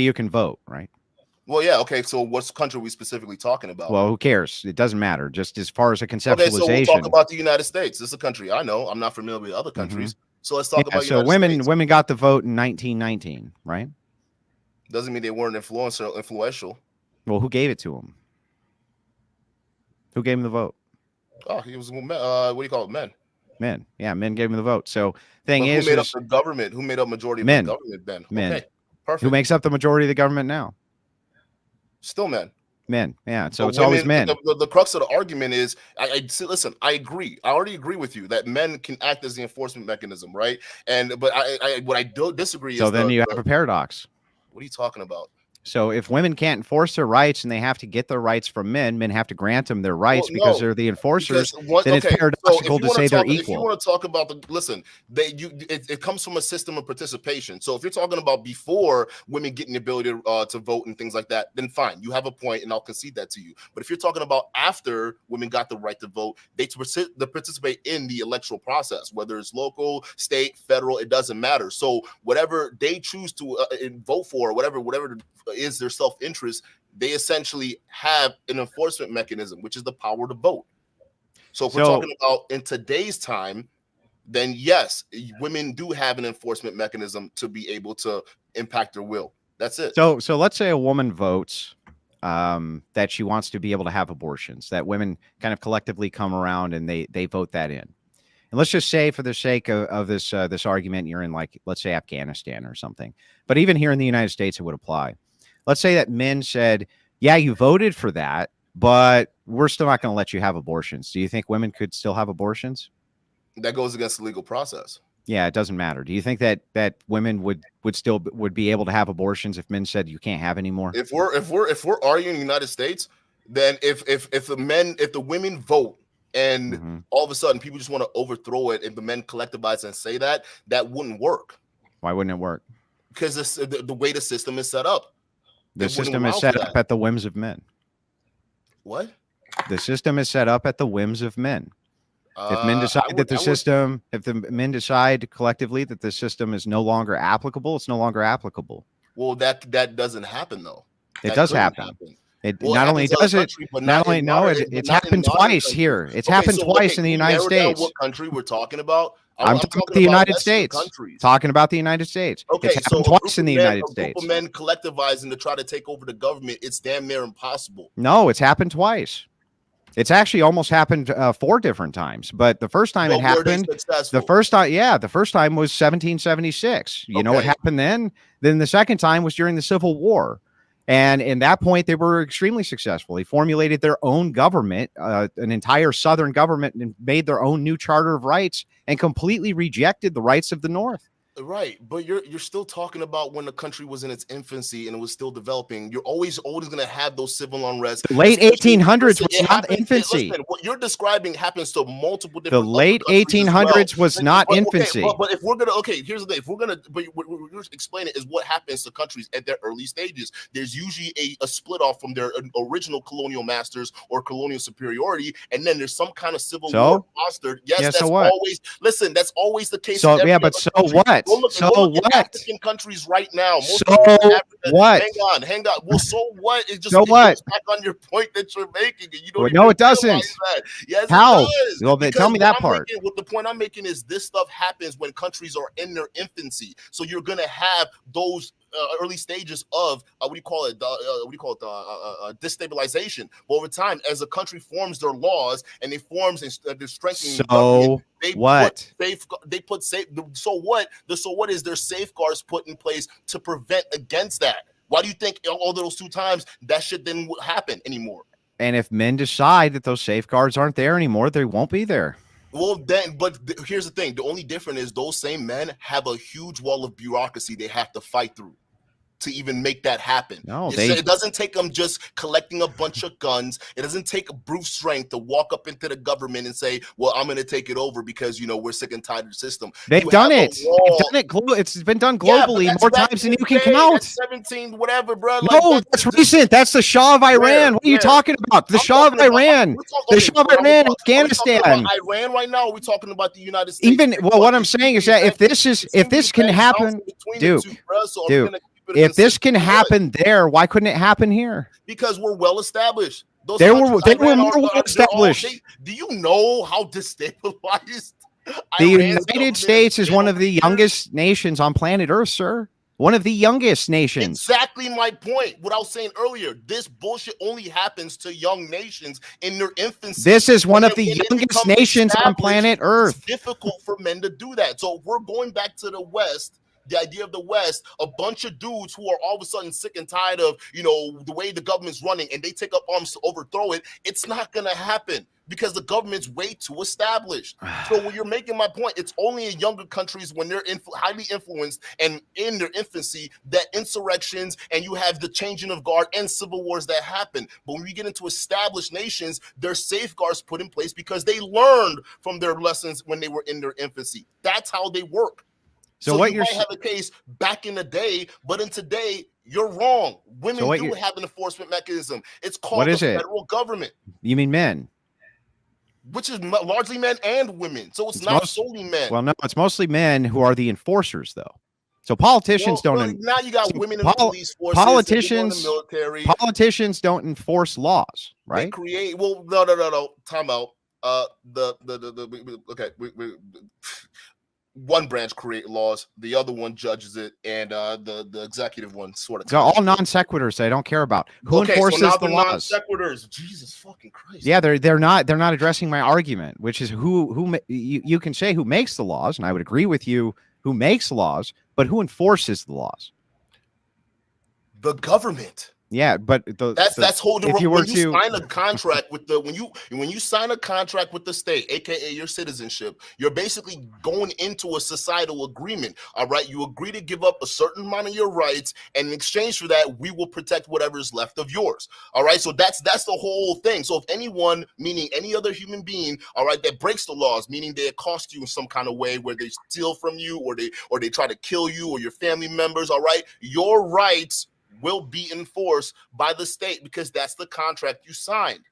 you can vote, right? Well, yeah. Okay. So what country are we specifically talking about? Well, who cares? It doesn't matter. Just as far as a conceptualization. Okay, so we'll talk about the United States. This is a country I know. I'm not familiar with other countries. So let's talk about. So women got the vote in 1919, right? Doesn't mean they weren't influential. Well, who gave it to them? Who gave him the vote? Oh, he was what do you call it? Men. Men. Yeah, men gave him the vote. So thing But is, who made up the government? Who made up majority of men. the government? Men. Men. Okay, perfect. Who makes up the majority of the government now? Still men. Men. Yeah. So But it's always men. The crux of the argument is, listen. I agree. I already agree with you that men can act as the enforcement mechanism, right? But what I don't disagree So is then you have a paradox. What are you talking about? So if women can't enforce their rights and they have to get their rights from men, men have to grant them their rights because they're the enforcers. Then it's paradoxical to say they're equal. If you want to talk about it comes from a system of participation. So if you're talking about before women getting the ability to vote and things like that, then fine, you have a point, and I'll concede that to you. But if you're talking about after women got the right to vote, they participate in the electoral process, whether it's local, state, federal, it doesn't matter. So whatever they choose to vote for, whatever is their self-interest, they essentially have an enforcement mechanism, which is the power to vote. So if we're talking about in today's time, then yes, women do have an enforcement mechanism to be able to impact their will. That's it. So let's say a woman votes that she wants to be able to have abortions, that women kind of collectively come around and they vote that in. And let's just say, for the sake of this argument, you're in, like, let's say Afghanistan or something. But even here in the United States, it would apply. Let's say that men said, yeah, you voted for that, but we're still not going to let you have abortions. Do you think women could still have abortions? That goes against the legal process. Yeah, it doesn't matter. Do you think that women would still be able to have abortions if men said you can't have any more? If we're arguing in the United States, then if the women vote and all of a sudden people just want to overthrow it, if the men collectivize and say that wouldn't work. Why wouldn't it work? Because the way the system is set up. The system is set up at the whims of men. What? The system is set up at the whims of men. If men decide if the men decide collectively that the system is no longer applicable, it's no longer applicable. Well, that doesn't happen though. It does happen. It's happened twice here. It's happened twice in the United States. What country we're talking about? I'm talking about the United States. Talking about the United States. Okay, it's happened twice in the United States. A group of men collectivizing to try to take over the government, it's damn near impossible. No, it's happened twice. It's actually almost happened 4 different times. But the first time it happened, the first time was 1776. You know what happened then? Then the second time was during the Civil War. And in that point, they were extremely successful. They formulated their own government, an entire Southern government, and made their own new Charter of Rights and completely rejected the rights of the North. Right, but you're still talking about when the country was in its infancy and it was still developing. You're always going to have those civil unrest. The late 1800s was not infancy. Listen, what you're describing happens to multiple different. The late 1800s was not infancy. But if we're gonna, here's the thing. If we're gonna, but what you're explaining is what happens to countries at their early stages. There's usually a split off from their original colonial masters or colonial superiority, and then there's some kind of civil war fostered. Yes, that's always. Listen, that's always the case. So yeah, but so what? What? African countries right now. What? Hang on. Well, so what? It just what? Back on your point that you're making. And you don't no, it doesn't. Yes, how? It does. Well, then tell me that part. The point I'm making is this stuff happens when countries are in their infancy. So you're gonna have those early stages of destabilization. But over time, as a country forms their laws and they forms and they're strengthening. So what? So what? So what is there safeguards put in place to prevent against that? Why do you think all those 2 times that shit didn't happen anymore? And if men decide that those safeguards aren't there anymore, they won't be there. Well, then, but here's the thing. The only difference is those same men have a huge wall of bureaucracy they have to fight through to even make that happen. No, it doesn't take them just collecting a bunch of guns. It doesn't take a brute strength to walk up into the government and say, well, I'm going to take it over because, we're sick and tired of the system. They've done it. It's been done globally more times than you can count. 17, whatever, bro. No, that's recent. That's the Shah of Iran. What are you talking about? The Shah of Iran. The Shah of Iran, Afghanistan. Iran right now, we're talking about the United States. What I'm saying is that if this can happen, dude. If this can happen there, why couldn't it happen here? Because we're well established. They were more well established. Do you know how destabilized the United States is one of the youngest nations on planet Earth, sir? one of the youngest nations. Exactly my point. What I was saying earlier, this bullshit only happens to young nations in their infancy. This is one of When the it youngest becomes nations on established, planet Earth. It's difficult for men to do that. So if we're going back to the West, the idea of the West, a bunch of dudes who are all of a sudden sick and tired of, you know, the way the government's running, and they take up arms to overthrow it, it's not going to happen because the government's way too established. So when you're making my point, it's only in younger countries when they're highly influenced and in their infancy that insurrections and you have the changing of guard and civil wars that happen. But when we get into established nations, there's safeguards put in place because they learned from their lessons when they were in their infancy. That's how they work. So what you might have a case back in the day, but in today, you're wrong. Women do have an enforcement mechanism. It's called the federal government. You mean men? Which is largely men and women. So it's not solely men. Well, no, it's mostly men who are the enforcers, though. So politicians don't. Now you got women in the police forces, politicians, in the military. Politicians don't enforce laws, right? They create. Well, no. Time out. Okay. One branch create laws, the other one judges it, and the executive one sort of. So all non sequiturs I don't care about. Who enforces the laws? Non sequiturs. Jesus fucking Christ. Yeah, they're not addressing my argument, which is who you can say who makes the laws, and I would agree with you who makes laws, but who enforces the laws? The government. Yeah, but that's holding. When you sign a contract with when you sign a contract with the state, aka your citizenship, you're basically going into a societal agreement. All right, you agree to give up a certain amount of your rights, and in exchange for that, we will protect whatever is left of yours. All right, so that's the whole thing. So if anyone, meaning any other human being, all right, that breaks the laws, meaning they accost you in some kind of way, where they steal from you, or they try to kill you or your family members, all right, your rights will be enforced by the state because that's the contract you signed.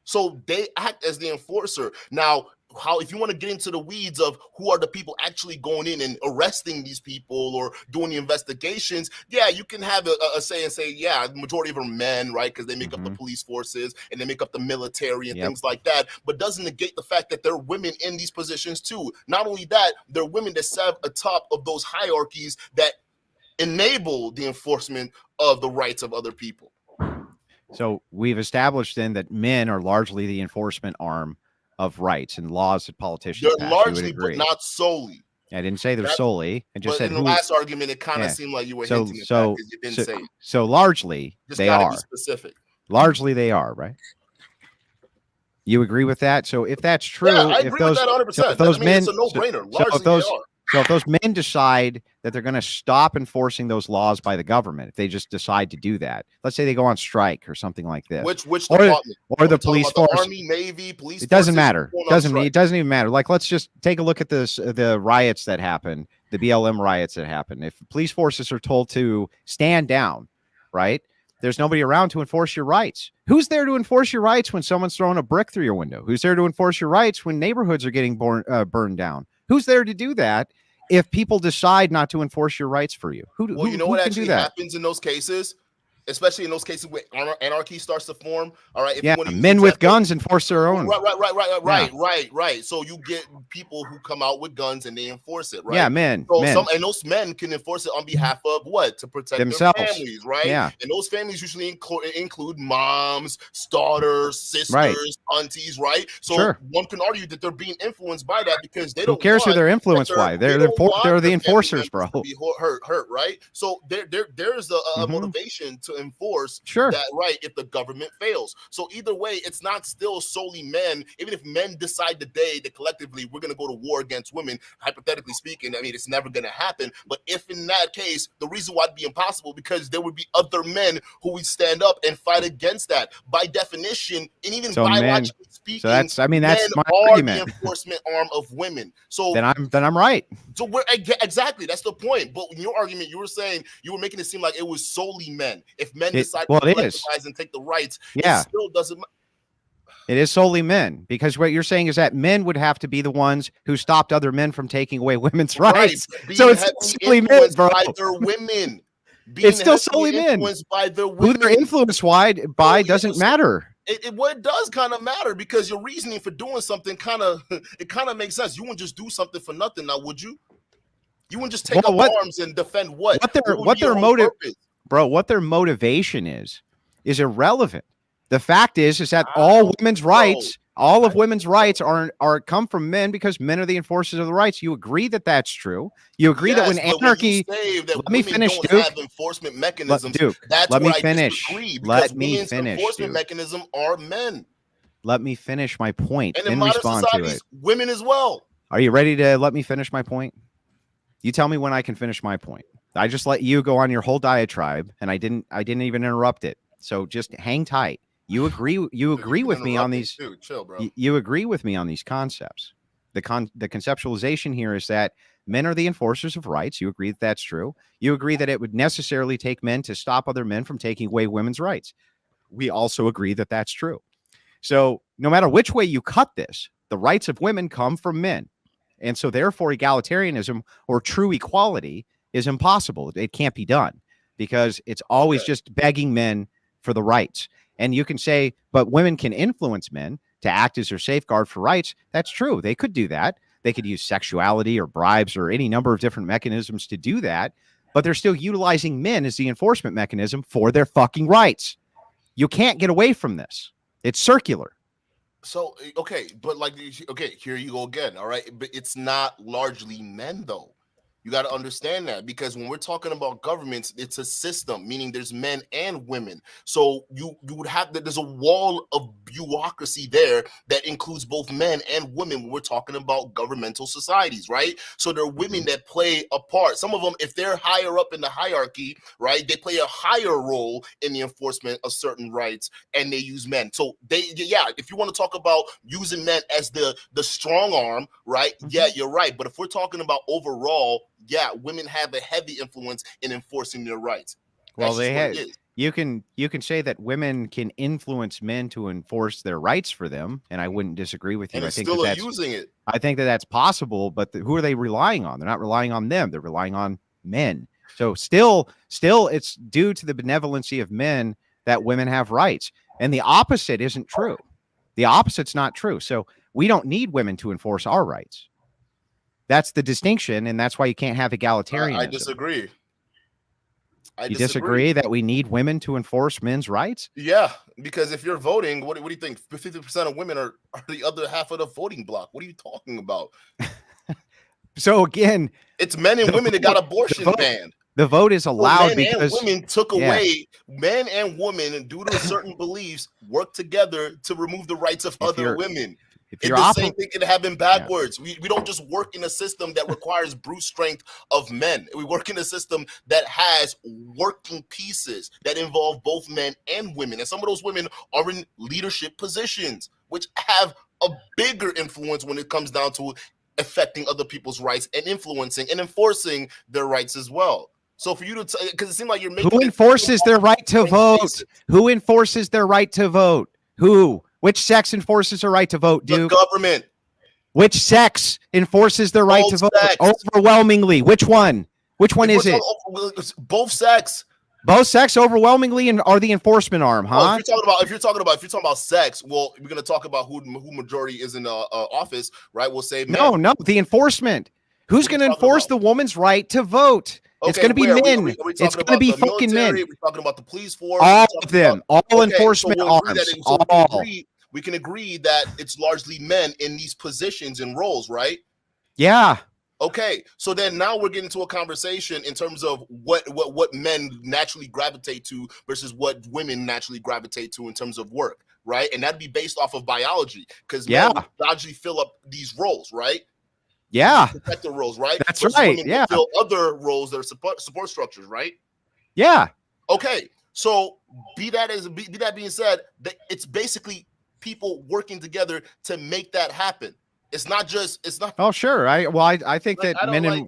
So they act as the enforcer. Now, if you want to get into the weeds of who are the people actually going in and arresting these people or doing the investigations, yeah, you can have a say and say, yeah, the majority of them are men, right? Because they make up the police forces and they make up the military and things like that. But doesn't negate the fact that there are women in these positions too. Not only that, there are women that serve atop of those hierarchies that enable the enforcement of the rights of other people. So we've established then that men are largely the enforcement arm of rights and laws that politicians pass. They're largely, but not solely. I didn't say they're solely. I just said in the last argument, it kind of seemed like you were hinting at that because you didn't say it. So largely, just they are. Be specific. Largely, they are, right? You agree with that? So if that's true, yeah, I agree with that 100%. So if those men, it's a no-brainer. Largely, they are. So if those men decide that they're going to stop enforcing those laws by the government, if they just decide to do that, let's say they go on strike or something like this, which department? Or the police force, the Army, Navy, police. It doesn't matter. It doesn't even matter. Like, let's just take a look at the riots that happened, the BLM riots that happened. If police forces are told to stand down, right? There's nobody around to enforce your rights. Who's there to enforce your rights when someone's throwing a brick through your window? Who's there to enforce your rights when neighborhoods are getting burned down? Who's there to do that if people decide not to enforce your rights for you? You know what actually happens in those cases? Especially in those cases where anarchy starts to form. All right. If men with guns enforce their own. Right. So you get people who come out with guns and they enforce it, right? Yeah, men. And those men can enforce it on behalf of what? To protect themselves. Their families, right? Yeah. And those families usually include moms, daughters, sisters, aunties, right? So one can argue that they're being influenced by that because they don't. Who cares who they're influenced by? They're the enforcers, bro. To be hurt, right? So there's a motivation to enforce that right if the government fails. So either way, it's not still solely men. Even if men decide today that collectively we're going to go to war against women, hypothetically speaking, I mean, it's never going to happen. But if in that case, the reason why it'd be impossible because there would be other men who would stand up and fight against that. By definition, and even biologically speaking, so that's my argument. The enforcement arm of women. So then I'm right. So exactly that's the point. But in your argument, you were saying you were making it seem like it was solely men. If men decide to collectivize and take the rights, it still doesn't. It is solely men, because what you're saying is that men would have to be the ones who stopped other men from taking away women's rights. So it's solely men, bro. By their women. It's still solely men. By their women. Who they're influenced by doesn't matter. It does kind of matter because your reasoning for doing something kind of makes sense. You wouldn't just do something for nothing now, would you? You wouldn't just take Well, up arms and defend what? What their motive, bro? What their motivation is irrelevant. The fact is that all women's rights, all of women's rights are come from men because men are the enforcers of the rights. You agree that that's true? You agree that when anarchy? Let me finish, Duke. Have enforcement mechanisms. Duke, that's let where me finish. Let me finish. Enforcement mechanism are men. Let me finish my point. And in modern respond societies, to it. Women as well. Are you ready to let me finish my point? You tell me when I can finish my point. I just let you go on your whole diatribe, and I didn't even interrupt it. So just hang tight. You agree with me on these. Dude, chill, bro. You agree with me on these concepts. The conceptualization here is that men are the enforcers of rights. You agree that that's true. You agree that it would necessarily take men to stop other men from taking away women's rights. We also agree that that's true. So no matter which way you cut this, the rights of women come from men. And so therefore egalitarianism or true equality is impossible. It can't be done because it's always just begging men for the rights. And you can say, but women can influence men to act as their safeguard for rights. That's true. They could do that. They could use sexuality or bribes or any number of different mechanisms to do that. But they're still utilizing men as the enforcement mechanism for their fucking rights. You can't get away from this. It's circular. So, okay, but here you go again. All right. But it's not largely men, though. You got to understand that, because when we're talking about governments, it's a system, meaning there's men and women. So you would have that. There's a wall of bureaucracy there that includes both men and women when we're talking about governmental societies, right? So there are women that play a part. Some of them, if they're higher up in the hierarchy, right, they play a higher role in the enforcement of certain rights, and they use men. So if you want to talk about using men as the strong arm, right? Yeah, you're right. But if we're talking about overall, women have a heavy influence in enforcing their rights. Well, they have. You can say that women can influence men to enforce their rights for them, and I wouldn't disagree with you. And I think still that's using it. I think that's possible, but who are they relying on? They're not relying on them. They're relying on men. So still, it's due to the benevolency of men that women have rights, and the opposite isn't true. The opposite's not true. So we don't need women to enforce our rights. That's the distinction, and that's why you can't have egalitarianism. I disagree. You disagree that we need women to enforce men's rights? Yeah, because if you're voting, what do you think? 50% of women are the other half of the voting block. What are you talking about? So again, it's men and women that got abortion banned. The vote is allowed because women took away men and women due to certain beliefs work together to remove the rights of other women. It's the same thing can happen backwards. We don't just work in a system that requires brute strength of men. We work in a system that has working pieces that involve both men and women. And some of those women are in leadership positions, which have a bigger influence when it comes down to affecting other people's rights and influencing and enforcing their rights as well. So for you to, because it seems like you're making. Who enforces their right to vote? Who enforces their right to vote? Who? Which sex enforces their right to vote, Duke? The government. Which sex enforces their right to vote? Overwhelmingly. Which one? Which one is it? Both sex. Both sex overwhelmingly are the enforcement arm, huh? Well, if you're talking about sex, well, we're gonna talk about who majority is in office, right? We'll say men. No, the enforcement. Who's gonna enforce the woman's right to vote? Okay, it's going to be men. It's going to be fucking men. We're talking about the police force. All of them. All enforcement arms. We can agree that it's largely men in these positions and roles, right? Yeah. Okay. So then now we're getting to a conversation in terms of what men naturally gravitate to versus what women naturally gravitate to in terms of work, right? And that'd be based off of biology, because men biologically fill up these roles, right? Yeah, protector roles, right? That's right. Yeah, fill other roles that are support structures, right? Yeah. Okay. So be that being said, it's basically people working together to make that happen. It's not. Oh, sure. I think that men and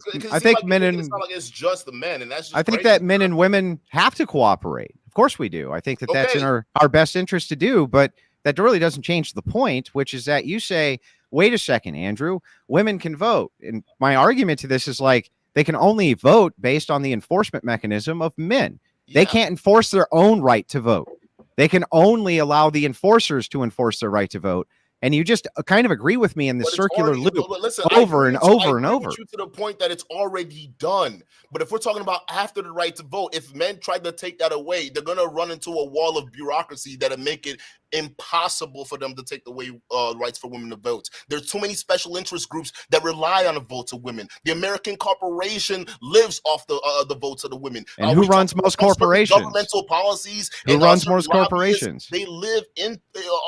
it's not like it's just the men, and that's. Just I think that men and women have to cooperate. Of course we do. I think that that's in our best interest to do, but that really doesn't change the point, which is that you say, wait a second, Andrew, women can vote. And my argument to this is like, they can only vote based on the enforcement mechanism of men. Yeah. They can't enforce their own right to vote. They can only allow the enforcers to enforce their right to vote. And you just kind of agree with me in the But it's circular already, loop but listen, over and over and I agree over. with you to the point that it's already done. But if we're talking about after the right to vote, if men try to take that away, they're gonna run into a wall of bureaucracy that'll make it impossible for them to take away rights for women to vote. There's too many special interest groups that rely on the votes of women. The American corporation lives off the votes of the women. And who runs most corporations? Governmental policies. Who and runs most corporations? They live in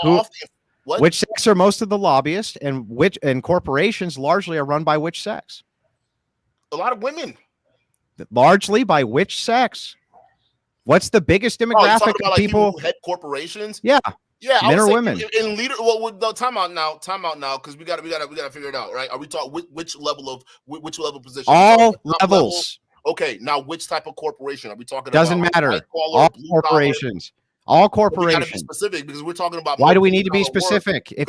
off. Which sex are most of the lobbyists, and corporations largely are run by which sex? A lot of women. Largely by which sex? What's the biggest demographic of people who head corporations? Yeah, men or women in leader. Well, no, time out now, because we gotta figure it out, right? Are we talking which level position? All levels. Okay, now which type of corporation are we talking about? Doesn't matter. All corporations. All corporations. We gotta be specific because we're talking about. Why do we need to be specific? If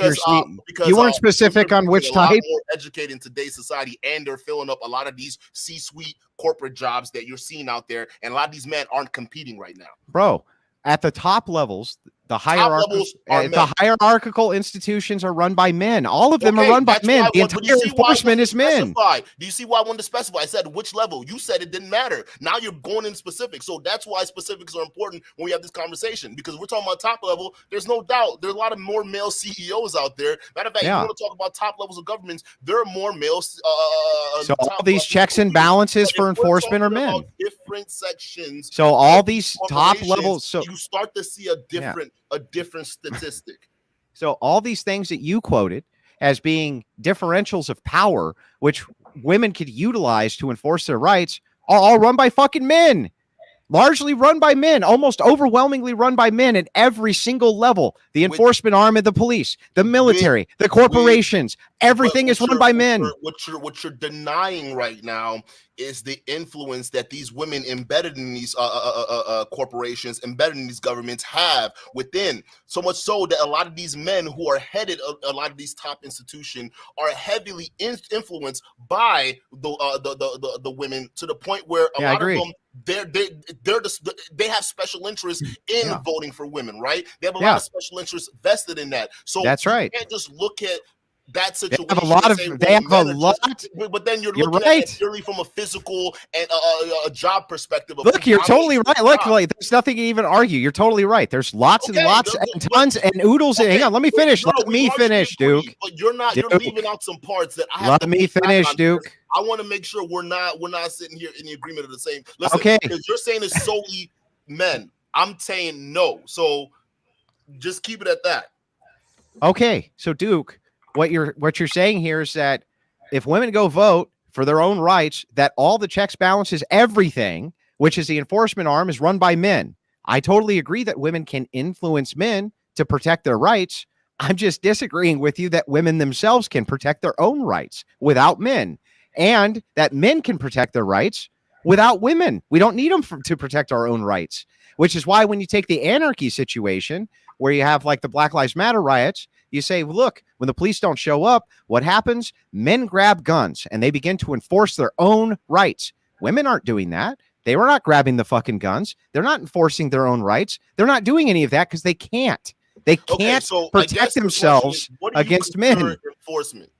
you weren't specific on which type. More educated in today's society, and they're filling up a lot of these C-suite corporate jobs that you're seeing out there, and a lot of these men aren't competing right now, bro. At the top levels, the hierarchical institutions are run by men. All of them are run by men. The entire enforcement is men. Do you see why I wanted to specify? I said which level. You said it didn't matter. Now you're going in specific. So that's why specifics are important when we have this conversation, because we're talking about top level. There's no doubt there's a lot of more male CEOs out there. Matter of fact, you want to talk about top levels of governments, there are more males. So all these checks and balances for enforcement are men. Different sections. So all these top levels. So you start to see a different statistic. So all these things that you quoted as being differentials of power, which women could utilize to enforce their rights, are all run by fucking men. Largely run by men, almost overwhelmingly run by men at every single level. The enforcement arm of the police, the military, the corporations, everything is run by men. What you're denying right now is the influence that these women embedded in these corporations, embedded in these governments have within. So much so that a lot of these men who are headed a lot of these top institutions are heavily influenced by the women, to the point where a lot of them they have special interest in voting for women, right? They have a lot of special interest vested in that. So that's right. You can't just look at that situation. They have a lot. But then you're looking at it purely from a physical and a job perspective. Look, you're totally right. Look, there's nothing to even argue. You're totally right. There's lots and lots and tons and oodles. Hang on, let me finish. Let me finish, Duke. But you're leaving out some parts that I have. Let me finish, Duke. I want to make sure we're not sitting here in the agreement of the same. Listen, because you're saying it's solely men. I'm saying no. So just keep it at that. Okay, so Duke, what you're saying here is that if women go vote for their own rights, that all the checks, balances, everything, which is the enforcement arm, is run by men. I totally agree that women can influence men to protect their rights. I'm just disagreeing with you that women themselves can protect their own rights without men, and that men can protect their rights without women. We don't need them to protect our own rights, which is why when you take the anarchy situation where you have like the Black Lives Matter riots, you say, look, when the police don't show up, what happens? Men grab guns and they begin to enforce their own rights. Women aren't doing that. They were not grabbing the fucking guns. They're not enforcing their own rights. They're not doing any of that because they can't. They can't protect themselves against men. Enforcement.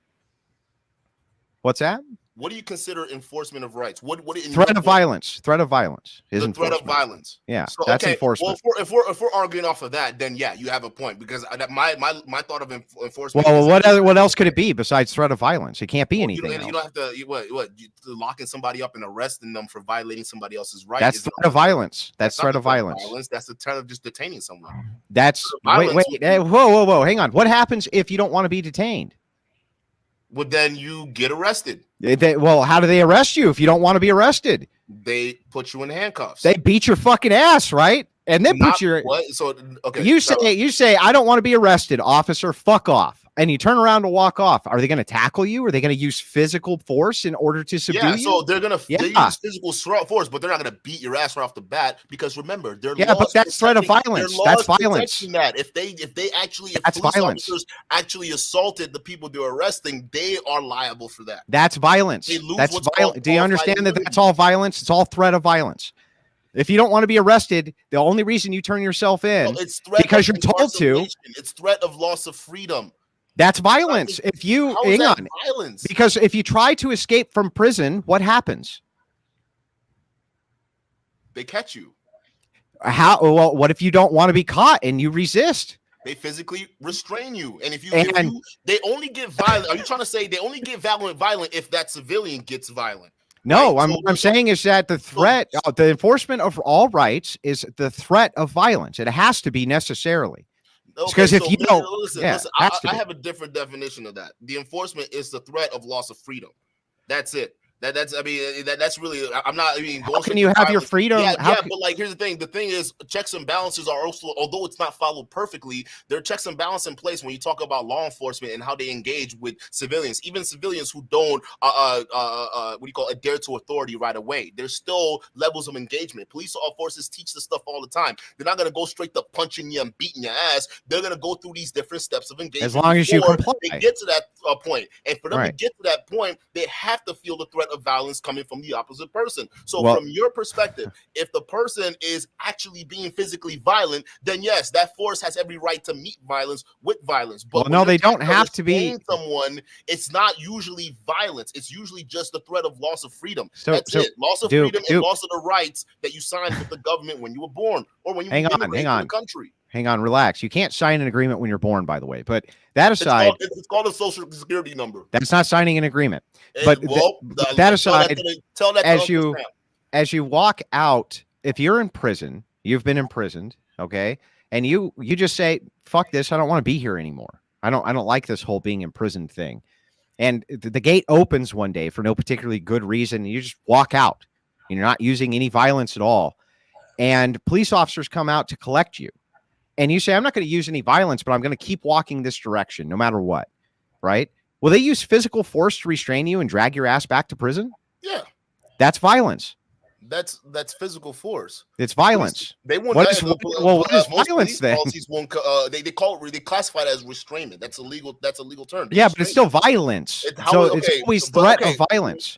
What's that? What do you consider enforcement of rights? What threat of violence? Threat of violence is the threat of violence. Yeah, so, that's enforcement. Well, if we're arguing off of that, then yeah, you have a point, because my thought of enforcement. Well, what else could it be besides threat of violence? It can't be anything. You don't have to locking somebody up and arresting them for violating somebody else's rights. That's threat of violence. That's threat of violence. That's the threat of just detaining someone. That's wait, whoa. Hang on. What happens if you don't want to be detained? Well, then you get arrested. Well, how do they arrest you if you don't want to be arrested? They put you in handcuffs. They beat your fucking ass, right? And then put your what? So okay. You say I don't want to be arrested, officer. Fuck off. And you turn around to walk off. Are they going to tackle you? Are they going to use physical force in order to subdue you? So they're going to use physical force, but they're not going to beat your ass right off the bat, because remember, but that's threat of violence. That's violence. That if police officers actually assaulted the people they're arresting, they are liable for that. That's violence. That's violence. Do you understand that that's all violence? It's all threat of violence. If you don't want to be arrested, the only reason you turn yourself in it's threat because you're told to. It's threat of loss of freedom. That's violence. If you How is hang that on, violence? because if you try to escape from prison, what happens? They catch you. How? Well, what if you don't want to be caught and you resist? They physically restrain you, and they only get violent. Are you trying to say they only get violent if that civilian gets violent? No, Right? what I'm saying is that the threat, the enforcement of all rights is the threat of violence. It has to be necessarily. Because if you don't, listen, I have a different definition of that. The enforcement is the threat of loss of freedom. That's it. That's really. I'm not. I mean, how can you have your freedom? But like, here's the thing. The thing is, checks and balances are also, although it's not followed perfectly, there are checks and balances in place when you talk about law enforcement and how they engage with civilians, even civilians who don't, adhere to authority right away. There's still levels of engagement. Police forces teach this stuff all the time. They're not gonna go straight to punching you and beating your ass. They're gonna go through these different steps of engagement as long as you comply. They get to that point, and for them to get to that point, they have to feel the threat of violence coming from the opposite person. So from your perspective, if the person is actually being physically violent, then yes, that force has every right to meet violence with violence. But no, they don't have to be someone. It's not usually violence. It's usually just the threat of loss of freedom. That's it. Loss of Duke, freedom and loss of the rights that you signed with the government when you were born or when you hang on, the country. Hang on, relax. You can't sign an agreement when you're born, by the way. But that aside, it's called a social security number. That's not signing an agreement. But that aside, as you walk out, if you're in prison, you've been imprisoned, okay, and you just say, "Fuck this! I don't want to be here anymore. I don't like this whole being imprisoned thing." And the gate opens one day for no particularly good reason. And you just walk out. And you're not using any violence at all, and police officers come out to collect you. And you say, I'm not going to use any violence, but I'm going to keep walking this direction no matter what, right? Will they use physical force to restrain you and drag your ass back to prison? Yeah. That's violence. That's physical force. It's violence. They won't. What is violence then? They classify it as restrainment. That's a legal term. Yeah, but it's still violence. It's always threat of violence.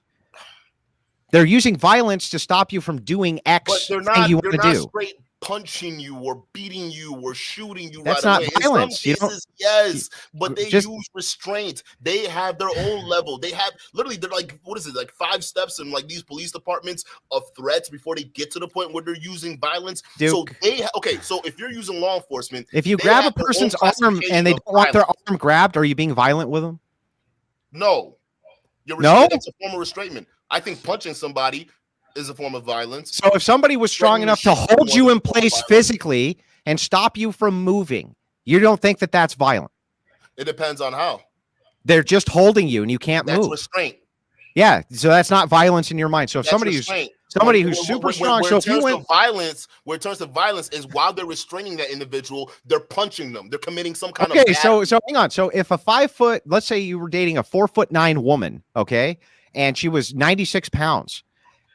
They're using violence to stop you from doing X thing you want to do. Straight punching you or beating you or shooting you. That's right not away. violence. In some cases, yes, but they use restraint. They have their own level. They have literally, they're like, what is it, like 5 steps in like these police departments of threats before they get to the point where they're using violence. Duke. So so if you're using law enforcement, if you grab a person's arm and they don't want their arm grabbed, are you being violent with them? No. It's a form of restraint. I think punching somebody is a form of violence. So if somebody was strong enough to hold you in place physically and stop you from moving, you don't think that that's violent? It depends on how. They're just holding you and you can't move. That's restraint. Yeah, so that's not violence in your mind. So if somebody who's super strong, so if you went violence, where it turns to violence is while they're restraining that individual, they're punching them. They're committing some kind of so hang on. So if a 5 foot, let's say you were dating a 4'9" woman, okay, and she was 96 pounds.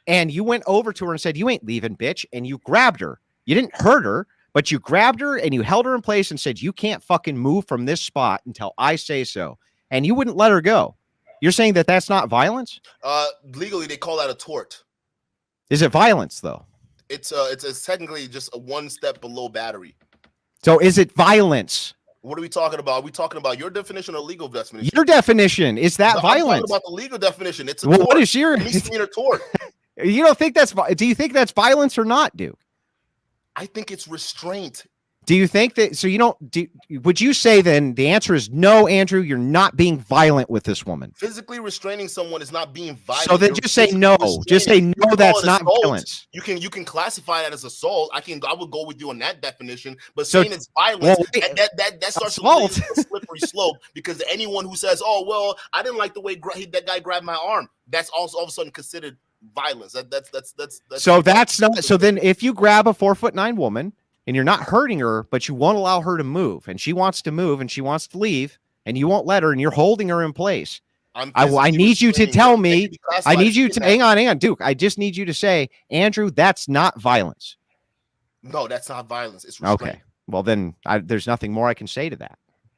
And you went over to her and said, "You ain't leaving, bitch." And you grabbed her. You didn't hurt her, but you grabbed her and you held her in place and said, "You can't fucking move from this spot until I say so." And you wouldn't let her go. You're saying that that's not violence? Legally, they call that a tort. Is it violence, though? It's technically just a 1 step below battery. So is it violence? What are we talking about? Are we talking about your definition or legal definition? Your definition. Is that violence? I'm talking about the legal definition. It's a tort. What is your misdemeanor tort? You don't think that's, do you think that's violence or not, Duke? I think it's restraint. Do you think that, so you don't, would you say then the answer is no, Andrew, you're not being violent with this woman? Physically restraining someone is not being violent. So then just say no. Just say no, that's not violence. You can classify that as assault. I would go with you on that definition, but saying it's violence, that starts a slippery slope, because anyone who says, "Oh, well, I didn't like the way that guy grabbed my arm," that's also all of a sudden considered violence. That's so that's not, so then if you grab a 4'9" woman, and you're not hurting her, but you won't allow her to move, and she wants to move, and she wants to leave, and you won't let her, and you're holding her in place. I need you to tell me. I need you to hang on, Duke. I just need you to say, Andrew, that's not violence. No, that's not violence. It's restraint. Okay. Well, then there's nothing more I can say to that.